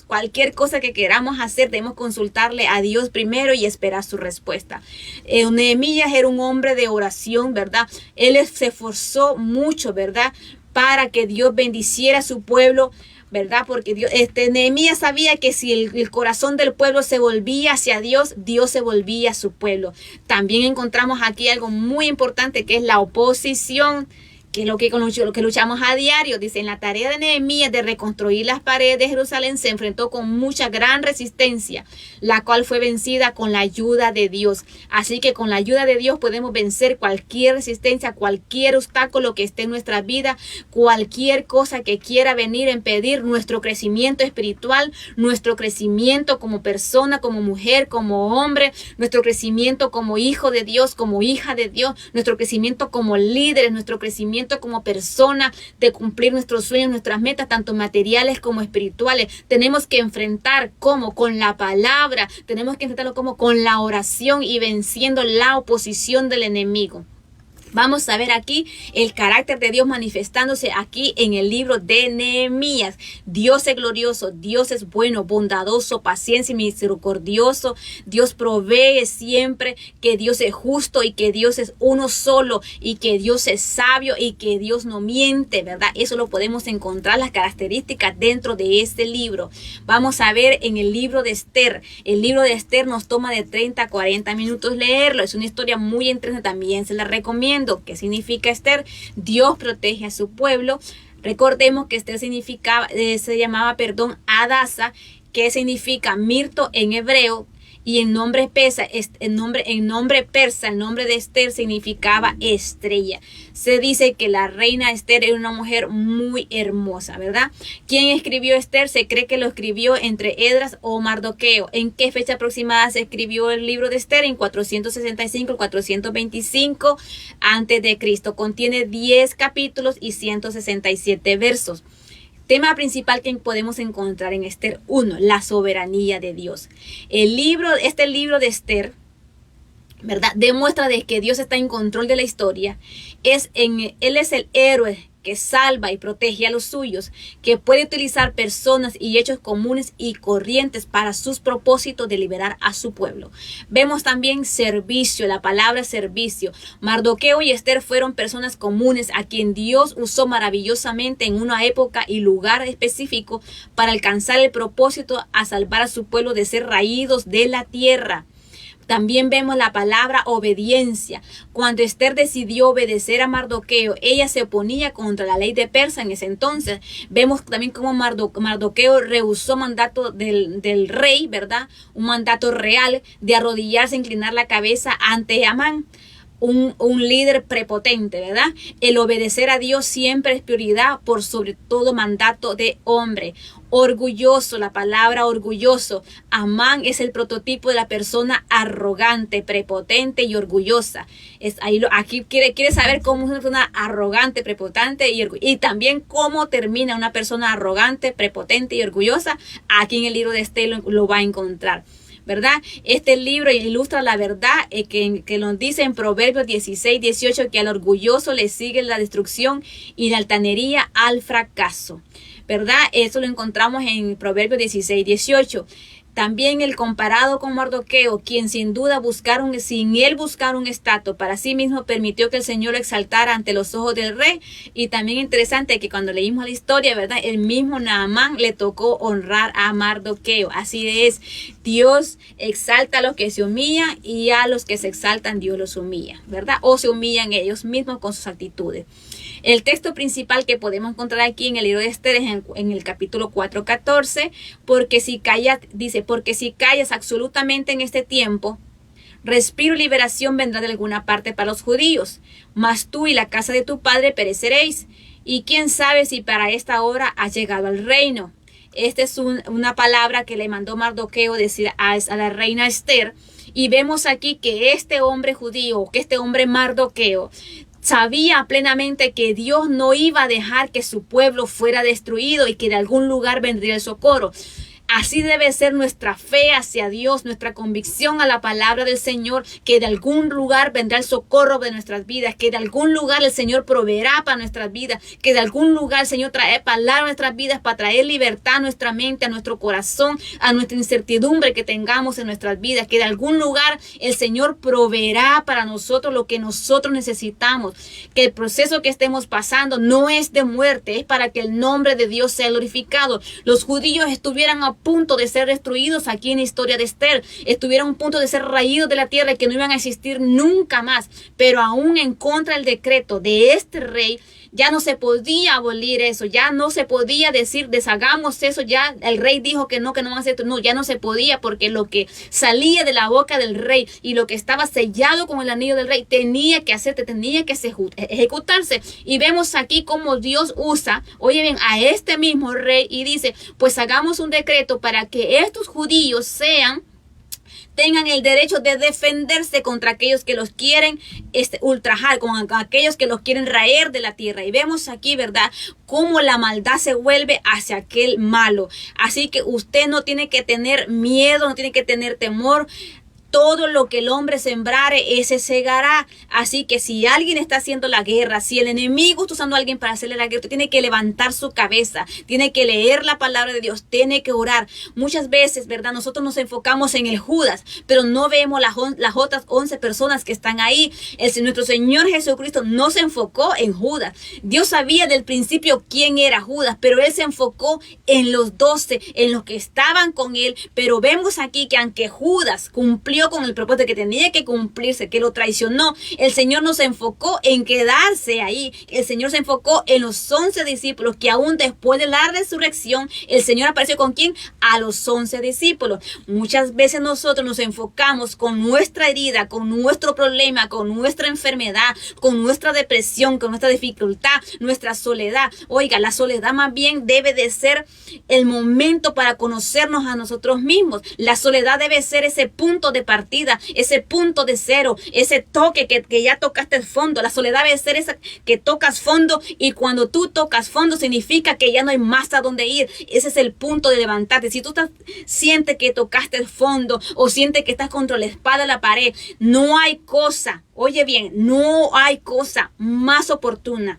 Cualquier cosa que queramos hacer, debemos consultarle a Dios primero y esperar su respuesta. Nehemías era un hombre de oración, ¿verdad? Él se esforzó mucho, ¿verdad? Para que Dios bendiciera a su pueblo, ¿verdad? Porque Nehemías sabía que si el corazón del pueblo se volvía hacia Dios, Dios se volvía a su pueblo. También encontramos aquí algo muy importante que es la oposición, que es lo que luchamos a diario. Dice, en la tarea de Nehemías de reconstruir las paredes de Jerusalén se enfrentó con mucha gran resistencia, la cual fue vencida con la ayuda de Dios. Así que con la ayuda de Dios podemos vencer cualquier resistencia, cualquier obstáculo que esté en nuestra vida, cualquier cosa que quiera venir a impedir nuestro crecimiento espiritual, nuestro crecimiento como persona, como mujer, como hombre, nuestro crecimiento como hijo de Dios, como hija de Dios, nuestro crecimiento como líderes, nuestro crecimiento como persona, de cumplir nuestros sueños, nuestras metas, tanto materiales como espirituales. Tenemos que enfrentar como con la palabra, tenemos que enfrentarlo como con la oración y venciendo la oposición del enemigo. Vamos a ver aquí el carácter de Dios manifestándose aquí en el libro de Nehemías. Dios es glorioso, Dios es bueno, bondadoso, paciente y misericordioso. Dios provee siempre, que Dios es justo y que Dios es uno solo y que Dios es sabio y que Dios no miente, ¿verdad? Eso lo podemos encontrar, las características dentro de este libro. Vamos a ver en el libro de Esther. El libro de Esther nos toma de 30 a 40 minutos leerlo. Es una historia muy interesante, también se la recomiendo. ¿Qué significa Esther? Dios protege a su pueblo. Recordemos que Esther se llamaba Adasa, que significa mirto en hebreo, y en nombre persa, el nombre de Esther significaba estrella. Se dice que la reina Esther era una mujer muy hermosa, ¿verdad? ¿Quién escribió Esther? Se cree que lo escribió entre Esdras o Mardoqueo. ¿En qué fecha aproximada se escribió el libro de Esther? En 465 al 425 a.C. Contiene 10 capítulos y 167 versos. Tema principal que podemos encontrar en Esther 1, la soberanía de Dios. Este libro de Esther, ¿verdad? Demuestra de que Dios está en control de la historia. Él es el héroe que salva y protege a los suyos, que puede utilizar personas y hechos comunes y corrientes para sus propósitos de liberar a su pueblo. Vemos también servicio, la palabra servicio. Mardoqueo y Esther fueron personas comunes a quien Dios usó maravillosamente en una época y lugar específico para alcanzar el propósito a salvar a su pueblo de ser raídos de la tierra. También vemos la palabra obediencia. Cuando Esther decidió obedecer a Mardoqueo, ella se oponía contra la ley de Persa en ese entonces. Vemos también cómo Mardoqueo rehusó mandato del rey, ¿verdad? Un mandato real de arrodillarse, inclinar la cabeza ante Amán. Un líder prepotente, ¿verdad? El obedecer a Dios siempre es prioridad por sobre todo mandato de hombre. Orgulloso, la palabra orgulloso. Amán es el prototipo de la persona arrogante, prepotente y orgullosa. Aquí quiere saber cómo es una persona arrogante, prepotente y también cómo termina una persona arrogante, prepotente y orgullosa. Aquí en el libro de Esther lo va a encontrar, ¿verdad? Este libro ilustra la verdad que nos dice en Proverbios 16-18 que al orgulloso le sigue la destrucción y la altanería al fracaso, ¿verdad? Eso lo encontramos en Proverbios 16-18. También el comparado con Mardoqueo, quien sin duda sin él buscar un estatus para sí mismo, permitió que el Señor lo exaltara ante los ojos del rey. Y también interesante que cuando leímos la historia, ¿verdad? El mismo Naamán le tocó honrar a Mardoqueo. Así es, Dios exalta a los que se humillan y a los que se exaltan Dios los humilla, ¿verdad? O se humillan ellos mismos con sus actitudes. El texto principal que podemos encontrar aquí en el libro de Esther es en el capítulo 4:14, porque si callas absolutamente en este tiempo, respiro y liberación vendrá de alguna parte para los judíos, mas tú y la casa de tu padre pereceréis, y quién sabe si para esta hora ha llegado el reino. Esta es una palabra que le mandó Mardoqueo decir a la reina Esther, y vemos aquí que este hombre judío, que este hombre Mardoqueo, sabía plenamente que Dios no iba a dejar que su pueblo fuera destruido y que de algún lugar vendría el socorro. Así debe ser nuestra fe hacia Dios, nuestra convicción a la palabra del Señor, que de algún lugar vendrá el socorro de nuestras vidas, que de algún lugar el Señor proveerá para nuestras vidas, que de algún lugar el Señor trae palabra a nuestras vidas para traer libertad a nuestra mente, a nuestro corazón, a nuestra incertidumbre que tengamos en nuestras vidas, que de algún lugar el Señor proveerá para nosotros lo que nosotros necesitamos, que el proceso que estemos pasando no es de muerte, es para que el nombre de Dios sea glorificado. Los judíos estuvieran a punto de ser destruidos aquí en la historia de Esther, estuvieron a punto de ser raídos de la tierra y que no iban a existir nunca más, pero aún en contra del decreto de este rey, ya no se podía abolir eso, ya no se podía decir deshagamos eso, ya el rey dijo que no van a hacer esto, no, ya no se podía, porque lo que salía de la boca del rey y lo que estaba sellado con el anillo del rey tenía que ejecutarse. Y vemos aquí cómo Dios usa, oye bien, a este mismo rey y dice, pues hagamos un decreto para que estos judíos tengan el derecho de defenderse contra aquellos que los quieren ultrajar, con aquellos que los quieren raer de la tierra. Y vemos aquí, ¿verdad?, cómo la maldad se vuelve hacia aquel malo. Así que usted no tiene que tener miedo, no tiene que tener temor. Todo lo que el hombre sembrare, ese segará. Así que si alguien está haciendo la guerra, si el enemigo está usando a alguien para hacerle la guerra, usted tiene que levantar su cabeza, tiene que leer la palabra de Dios, tiene que orar. Muchas veces, ¿verdad?, nosotros nos enfocamos en el Judas, pero no vemos las otras 11 personas que están ahí. Nuestro Señor Jesucristo no se enfocó en Judas. Dios sabía del principio quién era Judas, pero Él se enfocó en los 12, en los que estaban con Él. Pero vemos aquí que aunque Judas cumplió con el propósito que tenía que cumplirse, que lo traicionó, el Señor no se enfocó en quedarse ahí. El Señor se enfocó en los 11 discípulos que aún después de la resurrección, el Señor apareció ¿con quién? A los 11 discípulos. Muchas veces nosotros nos enfocamos con nuestra herida, con nuestro problema, con nuestra enfermedad, con nuestra depresión, con nuestra dificultad, nuestra soledad. Oiga, la soledad más bien debe de ser el momento para conocernos a nosotros mismos. La soledad debe ser ese punto de partida, ese punto de cero, ese toque que ya tocaste el fondo. La soledad debe ser esa que tocas fondo, y cuando tú tocas fondo significa que ya no hay más a dónde ir. Ese es el punto de levantarte. Si tú sientes que tocaste el fondo o sientes que estás contra la espada de la pared, no hay cosa, oye bien, no hay cosa más oportuna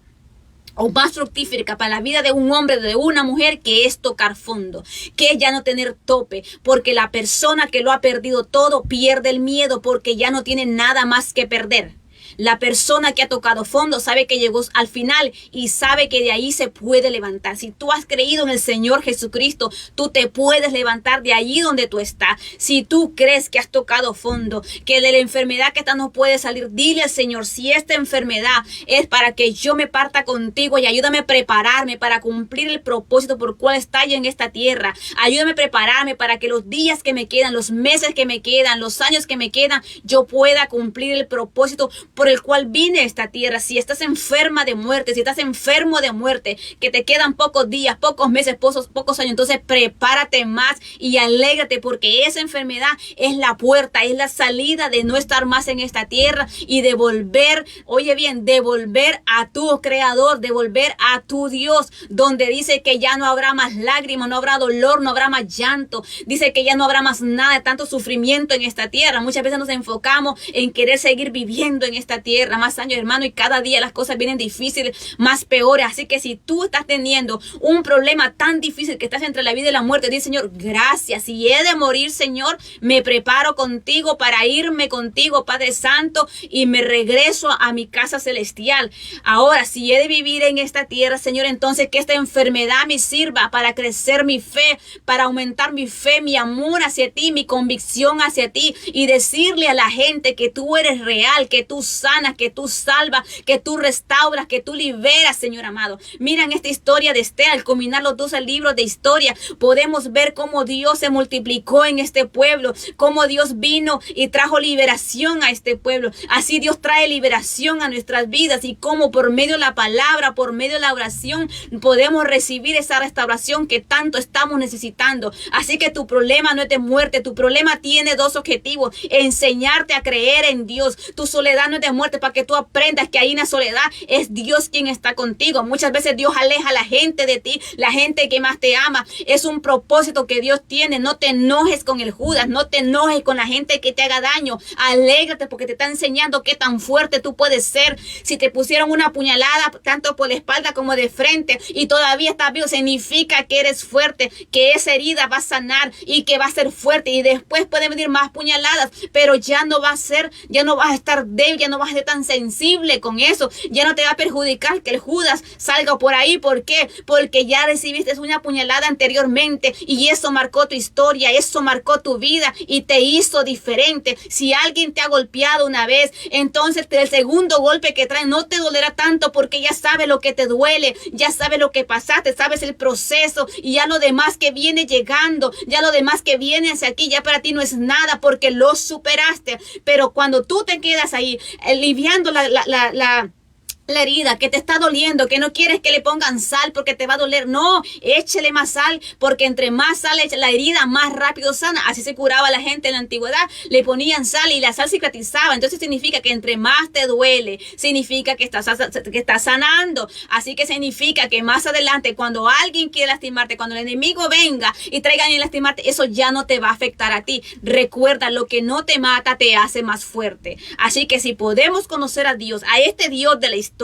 o más fructífera para la vida de un hombre, de una mujer, que es tocar fondo, que es ya no tener tope, porque la persona que lo ha perdido todo pierde el miedo, porque ya no tiene nada más que perder. La persona que ha tocado fondo sabe que llegó al final y sabe que de ahí se puede levantar. Si tú has creído en el Señor Jesucristo, tú te puedes levantar de allí donde tú estás. Si tú crees que has tocado fondo, que de la enfermedad que estás no puedes salir, dile al Señor, si esta enfermedad es para que yo me parta contigo, y ayúdame a prepararme para cumplir el propósito por el cual estoy en esta tierra. Ayúdame a prepararme para que los días que me quedan, los meses que me quedan, los años que me quedan, yo pueda cumplir el propósito por el cual vine a esta tierra. Si estás enferma de muerte, si estás enfermo de muerte, que te quedan pocos días, pocos meses, pocos años, entonces prepárate más y alégrate, porque esa enfermedad es la puerta, es la salida de no estar más en esta tierra y de volver, oye bien, de volver a tu Creador, de volver a tu Dios, donde dice que ya no habrá más lágrimas, no habrá dolor, no habrá más llanto. Dice que ya no habrá más nada de tanto sufrimiento en esta tierra. Muchas veces nos enfocamos en querer seguir viviendo en esta tierra más años, hermano, y cada día las cosas vienen difíciles, más peores. Así que si tú estás teniendo un problema tan difícil que estás entre la vida y la muerte, dice, Señor, gracias. Si he de morir, Señor, me preparo contigo para irme contigo, Padre Santo, y me regreso a mi casa celestial. Ahora, si he de vivir en esta tierra, Señor, entonces que esta enfermedad me sirva para crecer mi fe, para aumentar mi fe, mi amor hacia ti, mi convicción hacia ti, y decirle a la gente que tú eres real, que tú sanas, que tú salvas, que tú restauras, que tú liberas, Señor amado. Miren esta historia de Esther. Al combinar los dos libros de historia, podemos ver cómo Dios se multiplicó en este pueblo, cómo Dios vino y trajo liberación a este pueblo. Así Dios trae liberación a nuestras vidas, y cómo por medio de la palabra, por medio de la oración, podemos recibir esa restauración que tanto estamos necesitando. Así que tu problema no es de muerte, tu problema tiene dos objetivos: enseñarte a creer en Dios. Tu soledad no es de muerte, para que tú aprendas que ahí en la soledad es Dios quien está contigo. Muchas veces Dios aleja a la gente de ti, la gente que más te ama. Es un propósito que Dios tiene. No te enojes con el Judas, no te enojes con la gente que te haga daño. Alégrate, porque te está enseñando qué tan fuerte tú puedes ser. Si te pusieron una puñalada tanto por la espalda como de frente y todavía estás vivo, significa que eres fuerte, que esa herida va a sanar y que va a ser fuerte, y después pueden venir más puñaladas, pero ya no va a ser, ya no vas a estar débil, ya no vas a ser tan sensible con eso, ya no te va a perjudicar que el Judas salga por ahí. ¿Por qué? Porque ya recibiste una puñalada anteriormente, y eso marcó tu historia, eso marcó tu vida y te hizo diferente. Si alguien te ha golpeado una vez, entonces el segundo golpe que trae no te dolerá tanto, porque ya sabes lo que te duele, ya sabes lo que pasaste, sabes el proceso, y ya lo demás que viene llegando, ya lo demás que viene hacia aquí, ya para ti no es nada, porque lo superaste. Pero cuando tú te quedas ahí aliviando la herida que te está doliendo, que no quieres que le pongan sal porque te va a doler, no, échele más sal, porque entre más sal echa la herida, más rápido sana. Así se curaba la gente en la antigüedad, le ponían sal y la sal cicatrizaba. Entonces significa que entre más te duele, significa que estás sanando. Así que significa que más adelante, cuando alguien quiere lastimarte, cuando el enemigo venga y traiga a lastimarte, eso ya no te va a afectar a ti. Recuerda, lo que no te mata te hace más fuerte. Así que si podemos conocer a Dios, a este Dios de la historia,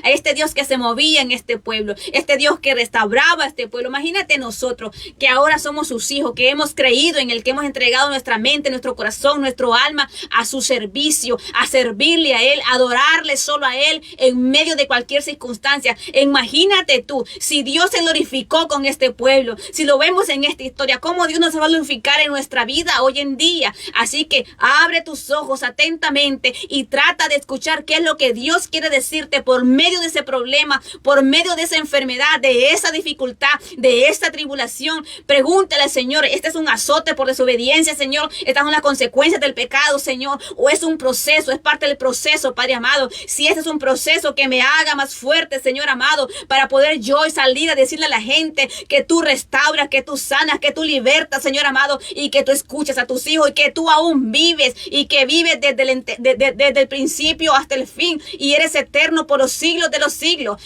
a este Dios que se movía en este pueblo, este Dios que restauraba este pueblo. Imagínate nosotros que ahora somos sus hijos, que hemos creído en Él, que hemos entregado nuestra mente, nuestro corazón, nuestro alma a su servicio, a servirle a Él, a adorarle solo a Él en medio de cualquier circunstancia. Imagínate tú, si Dios se glorificó con este pueblo, si lo vemos en esta historia, cómo Dios nos va a glorificar en nuestra vida hoy en día. Así que abre tus ojos atentamente y trata de escuchar qué es lo que Dios quiere decirte por medio de ese problema, por medio de esa enfermedad, de esa dificultad, de esta tribulación. Pregúntale al Señor, ¿este es un azote por desobediencia, Señor? ¿Estas son las consecuencias del pecado, Señor? ¿O es un proceso? ¿Es parte del proceso, Padre amado? Si este es un proceso que me haga más fuerte, Señor amado, para poder yo salir a decirle a la gente que tú restauras, que tú sanas, que tú libertas, Señor amado, y que tú escuchas a tus hijos, y que tú aún vives, y que vives desde el principio hasta el fin, y eres eterno eterno por los siglos de los siglos.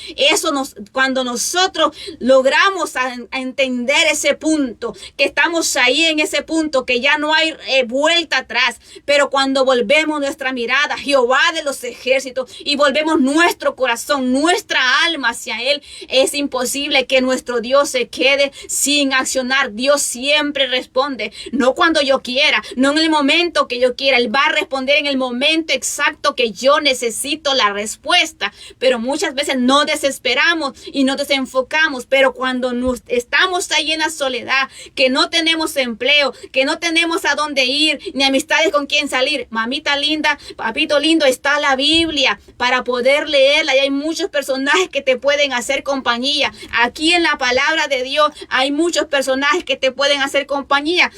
Cuando nosotros logramos a entender ese punto, que estamos ahí en ese punto, que ya no hay vuelta atrás, pero cuando volvemos nuestra mirada a Jehová de los ejércitos y volvemos nuestro corazón, nuestra alma hacia Él, es imposible que nuestro Dios se quede sin accionar. Dios siempre responde, no cuando yo quiera, no en el momento que yo quiera. Él va a responder en el momento exacto que yo necesito la respuesta, pero muchas veces no desesperamos y no desenfocamos. Pero cuando estamos ahí en la soledad, que no tenemos empleo, que no tenemos a dónde ir, ni amistades con quien salir, mamita linda, papito lindo, está la Biblia para poder leerla, y hay muchos personajes que te pueden hacer compañía. Aquí en la palabra de Dios hay muchos personajes que te pueden hacer compañía.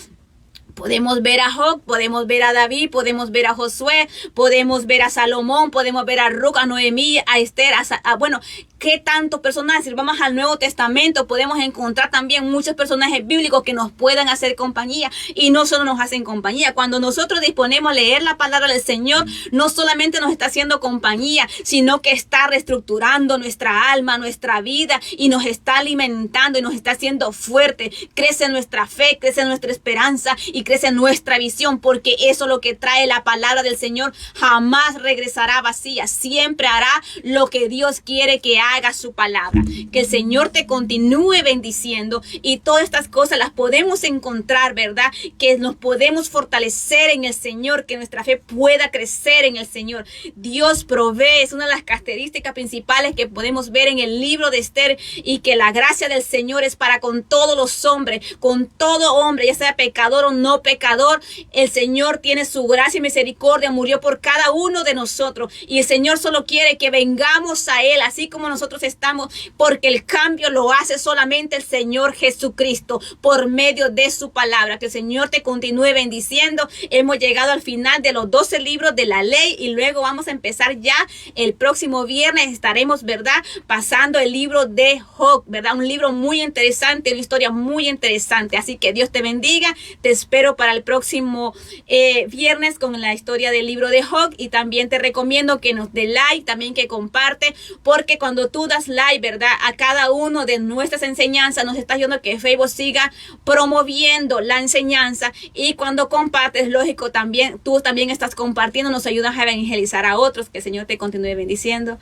Podemos ver a Job, podemos ver a David, podemos ver a Josué, podemos ver a Salomón, podemos ver a Ruth, a Noemí, a Esther, bueno, qué tantos personajes. Si vamos al Nuevo Testamento, podemos encontrar también muchos personajes bíblicos que nos puedan hacer compañía, y no solo nos hacen compañía. Cuando nosotros disponemos a leer la palabra del Señor, no solamente nos está haciendo compañía, sino que está reestructurando nuestra alma, nuestra vida, y nos está alimentando y nos está haciendo fuerte. Crece nuestra fe, crece nuestra esperanza y crece nuestra visión, porque eso es lo que trae la palabra del Señor. Jamás regresará vacía, siempre hará lo que Dios quiere que haga su palabra. Que el Señor te continúe bendiciendo, y todas estas cosas las podemos encontrar, ¿verdad? Que nos podemos fortalecer en el Señor, que nuestra fe pueda crecer en el Señor. Dios provee, es una de las características principales que podemos ver en el libro de Esther, y que la gracia del Señor es para con todos los hombres, con todo hombre, ya sea pecador o no pecador. El Señor tiene su gracia y misericordia, murió por cada uno de nosotros, y el Señor solo quiere que vengamos a Él así como nosotros estamos, porque el cambio lo hace solamente el Señor Jesucristo por medio de su palabra. Que el Señor te continúe bendiciendo. Hemos llegado al final de los 12 libros de la ley, y luego vamos a empezar ya el próximo viernes. Estaremos, ¿verdad?, pasando el libro de Job, ¿verdad? Un libro muy interesante, una historia muy interesante. Así que Dios te bendiga. Te espero para el próximo viernes con la historia del libro de Job, y también te recomiendo que nos dé like, también que comparte, porque cuando tú das like, ¿verdad?, a cada uno de nuestras enseñanzas, nos está ayudando a que Facebook siga promoviendo la enseñanza. Y cuando compartes, lógico, también tú también estás compartiendo, nos ayudas a evangelizar a otros. Que el Señor te continúe bendiciendo.